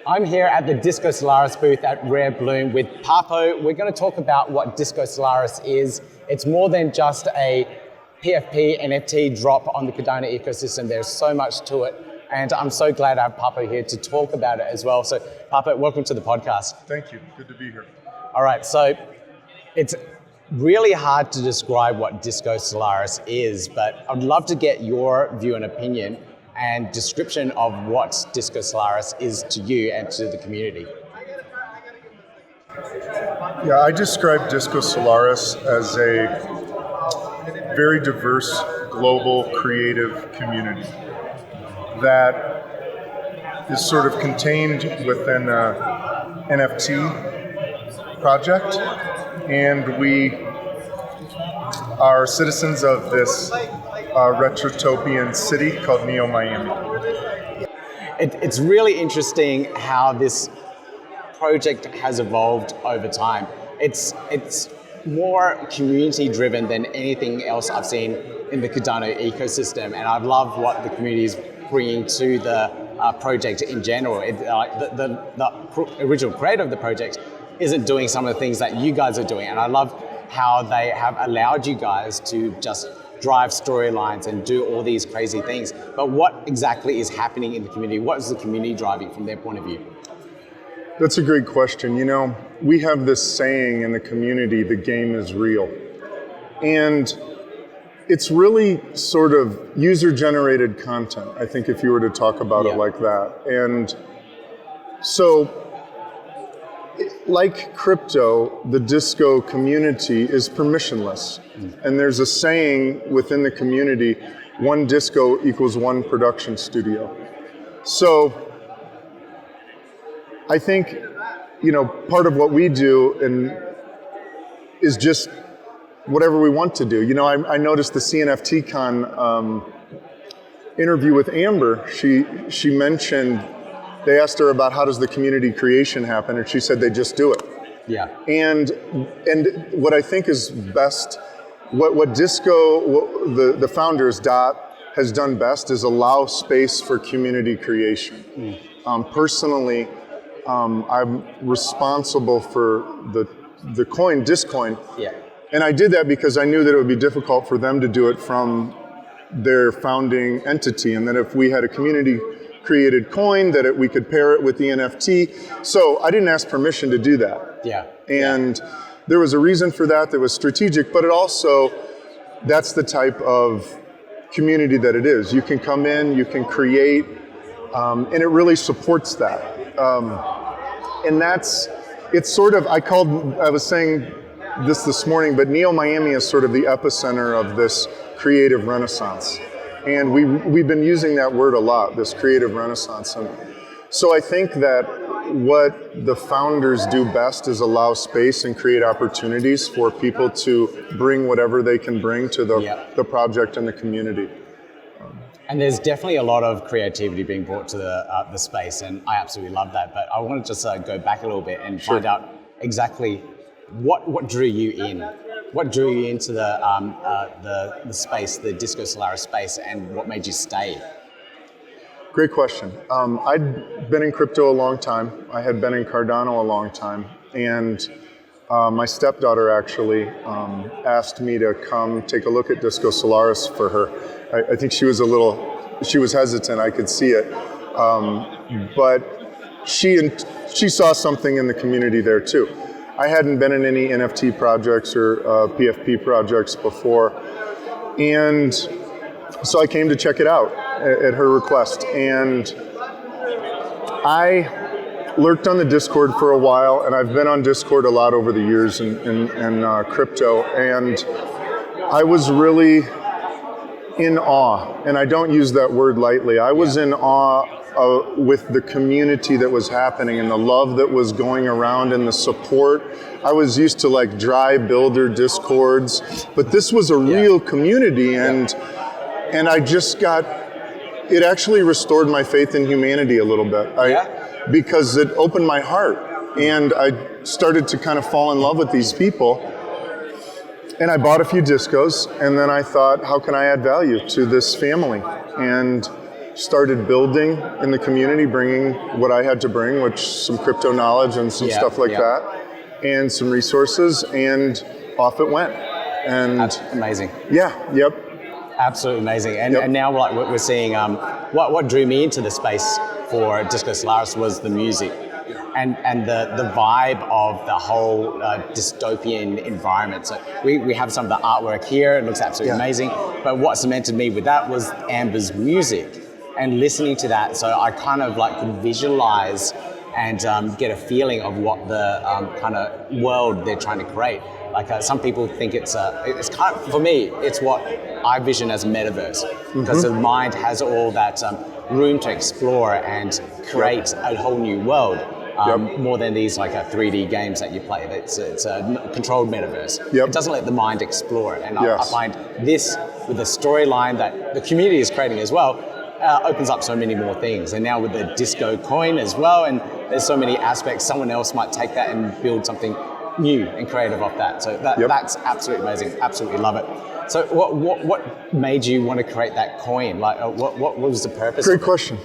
I'm here at the Disco Solaris booth at Rare Bloom with Papo. We're going to talk about what Disco Solaris is. It's more than just a PFP NFT drop on the Cardano ecosystem. There's so much to it. And I'm so glad I have Papo here to talk about it as well. So Papo, welcome to the podcast. Thank you. Good to be here. All right, so it's really hard to describe what Disco Solaris is, but I'd love to get your view and opinion and description of what Disco Solaris is to you and to the community. Yeah, I describe Disco Solaris as a very diverse, global, creative community that is sort of contained within an NFT project, and we are citizens of this retrotopian city called Miami. It's really interesting how this project has evolved over time. It's more community driven than anything else I've seen in the Cardano ecosystem, and I love what the community is bringing to the project in general. The original creator of the project isn't doing some of the things that you guys are doing, and I love how they have allowed you guys to just drive storylines and do all these crazy things. But what exactly is happening in the community? What is the community driving from their point of view? That's a great question. You know, we have this saying in the community, the game is real. And it's really sort of user-generated content, I think, if you were to talk about it like that. And so, like crypto, the disco community is permissionless. And there's a saying within the community, one disco equals one production studio. So I think, you know, part of what we do is just whatever we want to do. You know, I noticed the CNFTCon interview with Amber. She mentioned, they asked her about how does the community creation happen, and she said they just do it. Yeah. And what I think is best, what Disco, the founders, Dot, has done best is allow space for community creation. Personally, I'm responsible for the coin, Discoin. Yeah. And I did that because I knew that it would be difficult for them to do it from their founding entity, and that if we had a community created coin, that we could pair it with the NFT. So I didn't ask permission to do that. Yeah. And there was a reason for that was strategic, but it also, that's the type of community that it is. You can come in, you can create, and it really supports that. And it's sort of, I was saying this morning, but Miami is sort of the epicenter of this creative renaissance. And we've been using that word a lot, this creative renaissance. And so I think that what the founders do best is allow space and create opportunities for people to bring whatever they can bring to the project and the community. And there's definitely a lot of creativity being brought to the space, and I absolutely love that. But I want to just go back a little bit and find out exactly what drew you in. What drew you into the space, the Disco Solaris space, and what made you stay? Great question. I'd been in crypto a long time. I had been in Cardano a long time. And my stepdaughter actually asked me to come take a look at Disco Solaris for her. I think she was hesitant, I could see it. But she saw something in the community there too. I hadn't been in any NFT projects or PFP projects before. And so I came to check it out at her request. And I lurked on the Discord for a while, and I've been on Discord a lot over the years in crypto. And I was really in awe, and I don't use that word lightly. I was in awe with the community that was happening and the love that was going around and the support. I was used to like dry builder discords, but this was a real community, and I just it actually restored my faith in humanity a little bit. Because it opened my heart, and I started to kind of fall in love with these people. And I bought a few discos, and then I thought, how can I add value to this family? And started building in the community, bringing what I had to bring, which some crypto knowledge and some stuff like that, and some resources, and off it went. And that's amazing. Yeah, yep. Absolutely amazing. And now like we're seeing, what drew me into the space for Disco Solaris was the music and the vibe of the whole dystopian environment. So we have some of the artwork here. It looks absolutely amazing. But what cemented me with that was Amber's music and listening to that. So I kind of like could visualize and get a feeling of what the kind of world they're trying to create. Like some people think it's kind of, for me, it's what I vision as a metaverse, because the mind has all that room to explore and create a whole new world, more than these like 3D games that you play. It's a controlled metaverse. It doesn't let the mind explore it. And I find this, with the storyline that the community is creating as well, opens up so many more things. And now with the disco coin as well, and there's so many aspects, someone else might take that and build something new and creative off that. So that's absolutely amazing. Absolutely love it. So what made you want to create that coin? Like what was the purpose? Great question.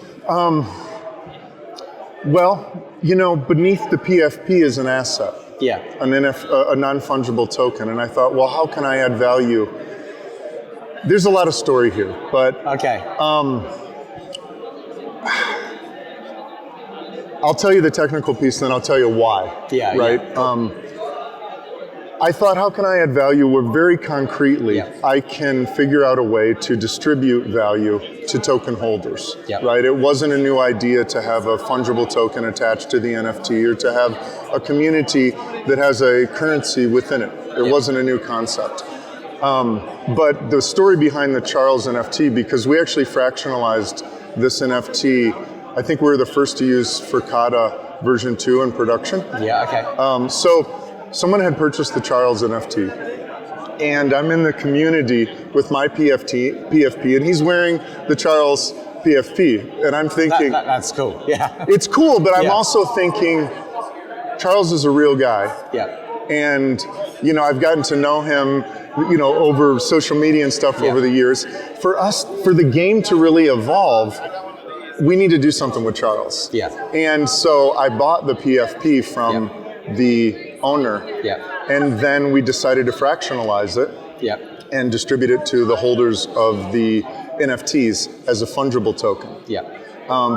Well, you know, beneath the PFP is an asset. Yeah. A non-fungible token. And I thought, well, how can I add value? There's a lot of story here, but okay. I'll tell you the technical piece, then I'll tell you why. Yeah. Right. Yeah. I thought, how can I add value? Where very concretely, I can figure out a way to distribute value to token holders. Right. It wasn't a new idea to have a fungible token attached to the NFT or to have a community that has a currency within it. It wasn't a new concept. But the story behind the Charles NFT, because we actually fractionalized this NFT, I think we were the first to use Furcada version 2 in production. Yeah, okay. So someone had purchased the Charles NFT, and I'm in the community with my PFP, and he's wearing the Charles PFP, and I'm thinking... That's cool, yeah. It's cool, but I'm also thinking, Charles is a real guy. Yeah. And, you know, I've gotten to know him, you know, over social media and stuff over the years. For us, for the game to really evolve, we need to do something with Charles. Yeah. And so I bought the PFP from the owner. Yeah. And then we decided to fractionalize it. Yeah. And distribute it to the holders of the NFTs as a fungible token. Yeah.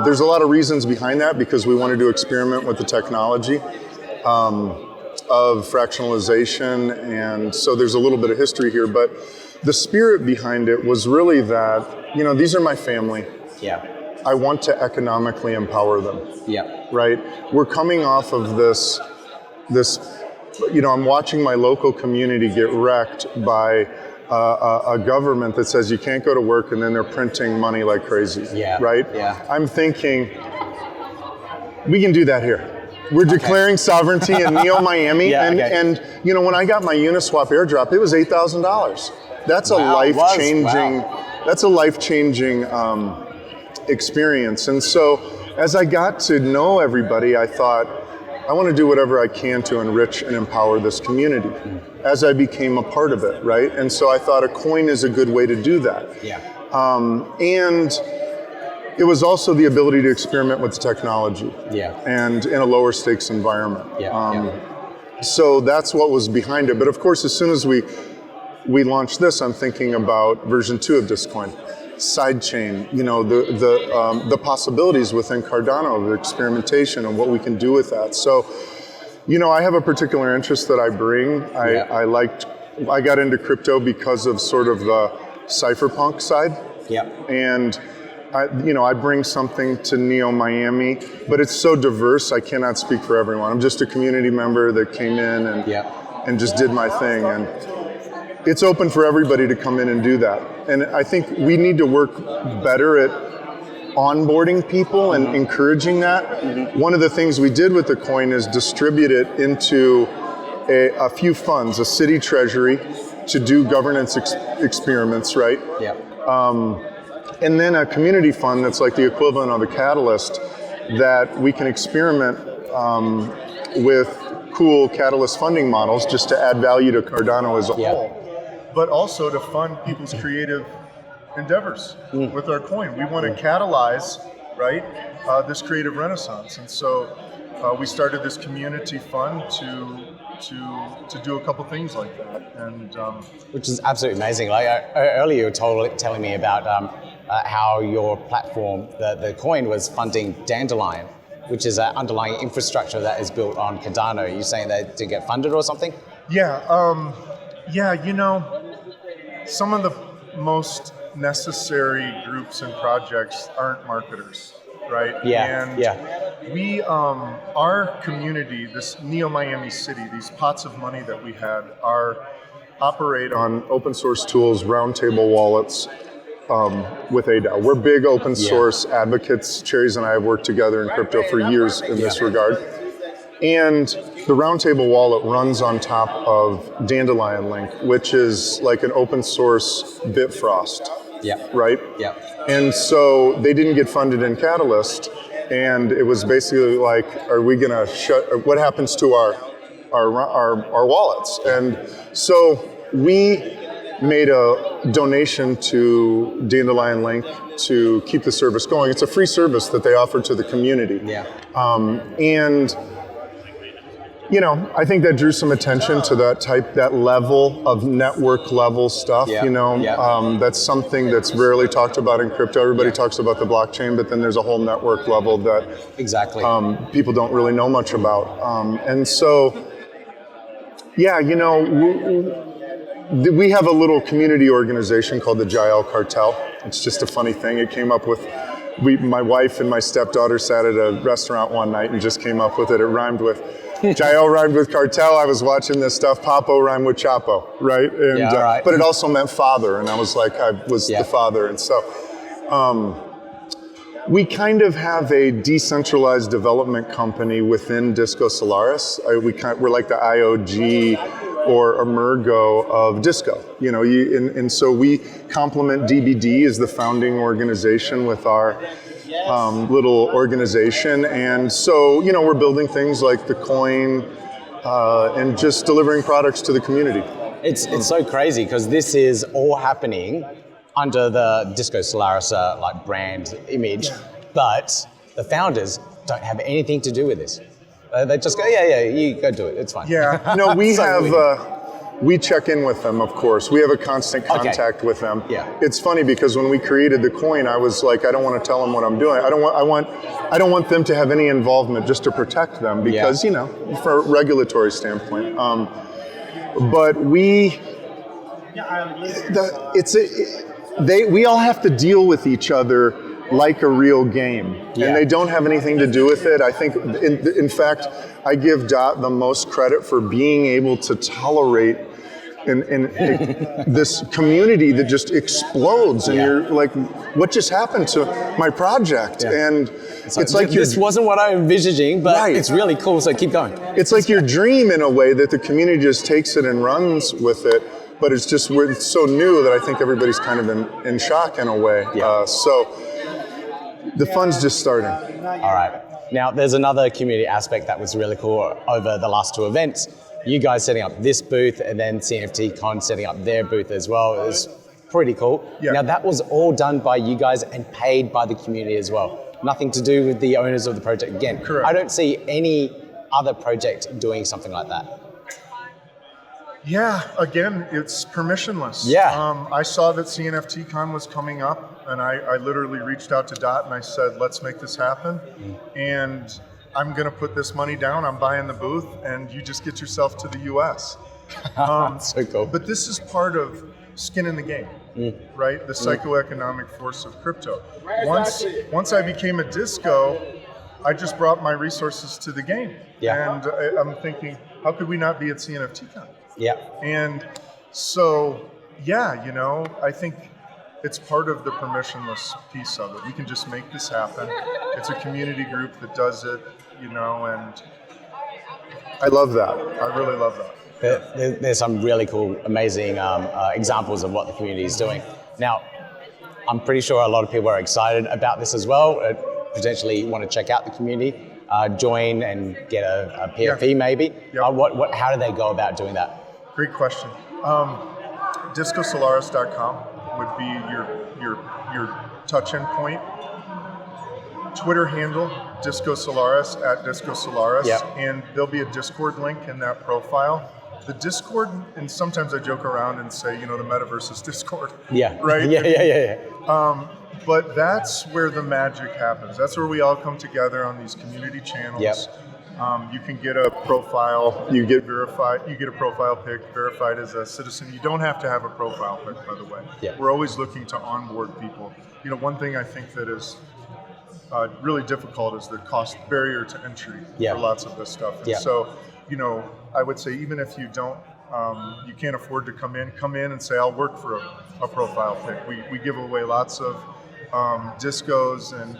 There's a lot of reasons behind that, because we wanted to experiment with the technology of fractionalization, and so there's a little bit of history here, but the spirit behind it was really that, you know, these are my family. Yeah. I want to economically empower them. Yeah. Right? We're coming off of this, you know, I'm watching my local community get wrecked by a government that says you can't go to work, and then they're printing money like crazy. Yeah. Right? Yeah. I'm thinking, we can do that here. We're declaring sovereignty in Neo Miami, and you know, when I got my Uniswap airdrop, it was $8,000. That's a life-changing. That's a life-changing experience. And so, as I got to know everybody, I thought, I want to do whatever I can to enrich and empower this community. As I became a part of it, right? And so I thought a coin is a good way to do that. Yeah. And it was also the ability to experiment with the technology. Yeah. And in a lower stakes environment. Yeah. So that's what was behind it. But of course, as soon as we launched this, I'm thinking about version 2 of Discoin, sidechain, you know, the possibilities within Cardano, the experimentation and what we can do with that. So, you know, I have a particular interest that I bring. I got into crypto because of sort of the cypherpunk side. Yeah. And I bring something to Neo Miami, but it's so diverse, I cannot speak for everyone. I'm just a community member that came in and just did my thing. And it's open for everybody to come in and do that. And I think we need to work better at onboarding people and encouraging that. Mm-hmm. One of the things we did with the coin is distribute it into a few funds, a city treasury to do governance experiments, right? Yeah. And then a community fund that's like the equivalent of a catalyst that we can experiment with cool catalyst funding models just to add value to Cardano as a whole, but also to fund people's creative endeavors with our coin. We want to catalyze, right, this creative renaissance. And so we started this community fund to do a couple things like that. And which is absolutely amazing. Like earlier you were telling me about how your platform, the coin, was funding Dandelion, which is an underlying infrastructure that is built on Cardano. Are you saying that to get funded or something? Yeah, you know, some of the most necessary groups and projects aren't marketers, right? And we, our community, this Neo Miami City, these pots of money that we had operate on open source tools, roundtable wallets, with ADAO. We're big open source advocates. Cherries and I have worked together in crypto for years in this regard. And the roundtable wallet runs on top of Dandelion Link, which is like an open source Bitfrost. Right? And so they didn't get funded in Catalyst, and it was basically like, are we gonna what happens to our wallets? And so we made a donation to Dandelion Link to keep the service going. It's a free service that they offer to the community. And you know, I think that drew some attention to that level of network level stuff. You know, that's something that's rarely talked about in crypto. Everybody talks about the blockchain, but then there's a whole network level that people don't really know much about. And so, yeah, you know, we have a little community organization called the Jael Cartel. It's just a funny thing. It came up with, my wife and my stepdaughter sat at a restaurant one night and just came up with it. It rhymed with, Jael rhymed with cartel. I was watching this stuff. Papo rhymed with Chapo, right? And, but it also meant father. And I was like, I was the father. And so we kind of have a decentralized development company within Disco Solaris. We're like the IOG or Emergo of Disco, you know, and so we complement DBD as the founding organization with our little organization. And so, you know, we're building things like the coin and just delivering products to the community. It's so crazy because this is all happening under the Disco Solaris like brand image, but the founders don't have anything to do with this. They just go, you go do it. It's fine. Yeah, no, we we check in with them, of course. We have a constant contact with them. It's funny because when we created the coin, I was like, I don't want to tell them what I'm doing. I don't want them to have any involvement, just to protect them because, you know, for a regulatory standpoint. But we all have to deal with each other like a real game, and they don't have anything to do with it. I think, in fact, I give Dot the most credit for being able to tolerate this community that just explodes, and you're like, what just happened to my project? And it's like this wasn't what I'm envisaging, but it's really cool, so keep going. It's like your dream in a way that the community just takes it and runs with it, but it's just, it's so new that I think everybody's kind of in shock in a way. So the fun's just starting. All right. Now, there's another community aspect that was really cool over the last two events. You guys setting up this booth and then CNFT Con setting up their booth as well. It was pretty cool. Now, that was all done by you guys and paid by the community as well. Nothing to do with the owners of the project. Again, I don't see any other project doing something like that. Yeah, again, it's permissionless. I saw that CNFT Con was coming up, and I literally reached out to Dot and I said, let's make this happen. And I'm going to put this money down, I'm buying the booth, and you just get yourself to the US. So cool. But this is part of skin in the game, right? The psychoeconomic force of crypto. Once I became a disco, I just brought my resources to the game. And I'm thinking, how could we not be at CNFT Con? And so, you know, I think it's part of the permissionless piece of it. We can just make this happen. It's a community group that does it, you know, and I love that. I really love that. There's some really cool, amazing examples of what the community is doing. Now, I'm pretty sure a lot of people are excited about this as well, potentially want to check out the community, join and get a PFP maybe. How do they go about doing that? Great question. DiscoSolaris.com would be your touch-in point. Twitter handle, Disco Solaris, at Disco Solaris, and there'll be a Discord link in that profile. The Discord, and sometimes I joke around and say, the Metaverse is Discord. Yeah. Right? Yeah. But that's where the magic happens. That's where we all come together on these community channels. Yep. You can get a profile, you get verified, you get a profile pic, verified as a citizen. You don't have to have a profile pic, by the way. Yeah. We're always looking to onboard people. One thing I think that is really difficult is the cost barrier to entry for lots of this stuff. And so, I would say even if you don't, you can't afford to come in and say, I'll work for a profile pic. We give away lots of discos, and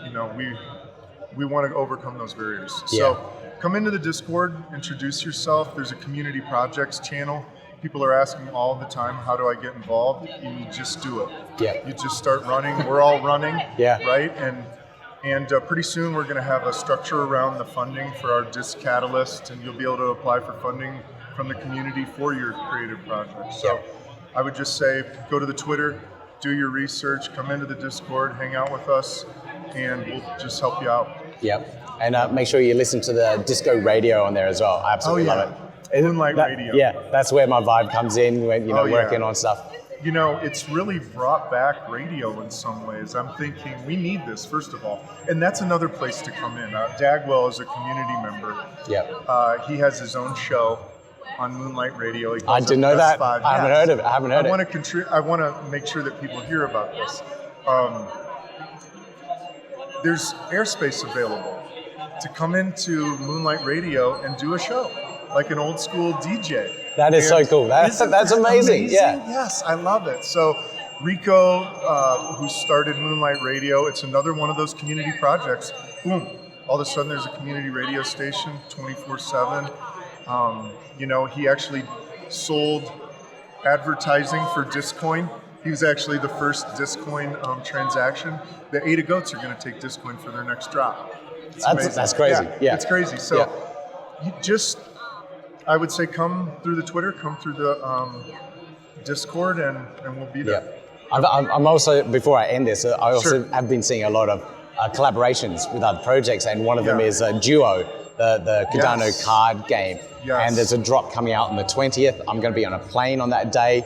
we want to overcome those barriers. So come into the Discord, introduce yourself. There's a community projects channel. People are asking all the time, how do I get involved? You just do it. You just start running. We're all running, right? And pretty soon we're going to have a structure around the funding for our Disc Catalyst, and you'll be able to apply for funding from the community for your creative project. So I would just say, go to the Twitter, do your research, come into the Discord, hang out with us, and we'll just help you out. And make sure you listen to the Disco Radio on there as well. I absolutely love it. Moonlight Radio. Yeah, that's where my vibe comes in when working on stuff. It's really brought back radio in some ways. I'm thinking we need this, first of all. And that's another place to come in. Dagwell is a community member. He has his own show on Moonlight Radio. I didn't know that. I haven't heard of it. I want to make sure that people hear about this. There's airspace available to come into Moonlight Radio and do a show, like an old school DJ. That is so cool. That's amazing. Yeah. Yes, I love it. So Rico, who started Moonlight Radio, it's another one of those community projects. Boom. All of a sudden there's a community radio station 24/7. He actually sold advertising for Discoin. He was actually the first Discoin transaction. The Ada Goats are going to take Discoin for their next drop. That's crazy. Yeah. It's crazy. So you just, I would say, come through the Twitter, come through the Discord, and we'll be there. I'm also, before I end this, I also have been seeing a lot of collaborations with other projects, and one of them is Duo, the Cardano card game. And there's a drop coming out on the 20th. I'm going to be on a plane on that day,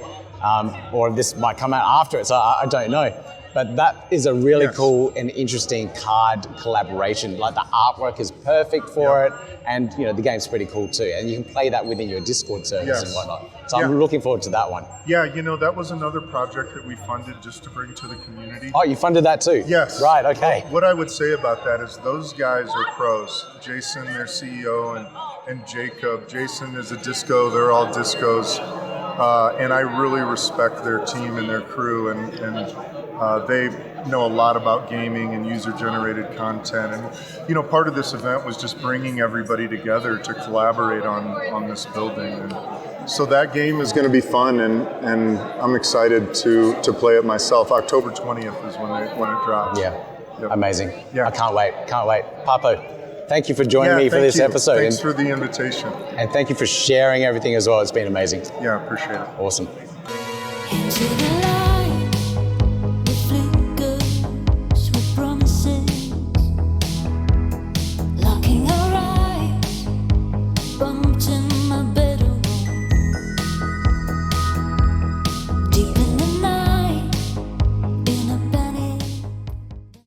or this might come out after it, so I don't know. But that is a really cool and interesting card collaboration. Like the artwork is perfect for it, and the game's pretty cool too. And you can play that within your Discord service and whatnot. So I'm looking forward to that one. Yeah, that was another project that we funded just to bring to the community. Oh, you funded that too? Yes. Right, okay. What I would say about that is those guys are pros. Jason, their CEO, and Jacob. Jason is a disco, they're all discos. And I really respect their team and their crew, and they know a lot about gaming and user-generated content. And part of this event was just bringing everybody together to collaborate on this building. And so that game is going to be fun, and I'm excited to play it myself. October 20th is when it drops. Amazing. I can't wait. Papo, thank you for joining me for this episode. Thanks for the invitation. And thank you for sharing everything as well. It's been amazing. Yeah, appreciate it. Awesome. Into the light.